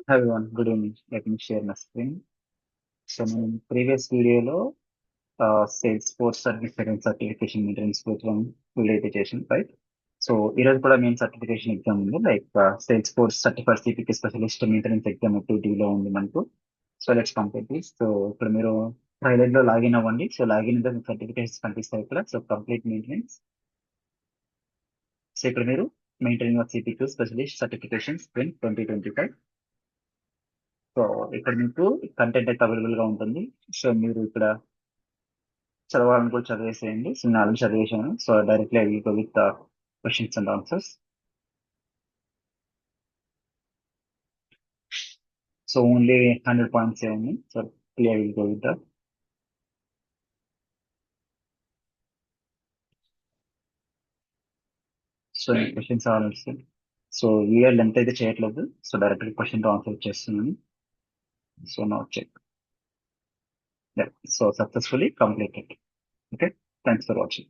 Hi everyone, good evening. Let me share my screen. So మనం previous వీడియోలో sales force certification maintenance program related చేసాం right. So ఈరోజు కూడా main certification exam ఉంది, like sales force certified సిపికి specialist maintenance exam యాక్టివిటీలో ఉంది మనకు. So let's complete this. So ఇక్కడ మీరు ట్రైలర్ లో లాగిన్ అవ్వండి. సో లాగిన్ అయితే మీకు సర్టిఫికేషన్స్ కనిపిస్తాయి ఇక్కడ. So complete maintenance. సో ఇక్కడ మీరు maintaining of CPQ specialist certifications 2025. So ఇక్కడ మీకు కంటెంట్ అయితే అవైలబుల్ గా ఉంటుంది. సో మీరు ఇక్కడ చదవాలని కూడా చదివేసేయండి. సో నేను ఆల్రెడీ చదివేశాను. So directly I will go with questions and answers. So only 100 points ఉన్నాయి. So I will go with the. So questions answers. So video length అయితే చేయట్లేదు. సో డైరెక్ట్ క్వశ్చన్ తో ఆన్సర్ చేస్తున్నాను. So no check. So successfully completed. Okay, thanks for watching.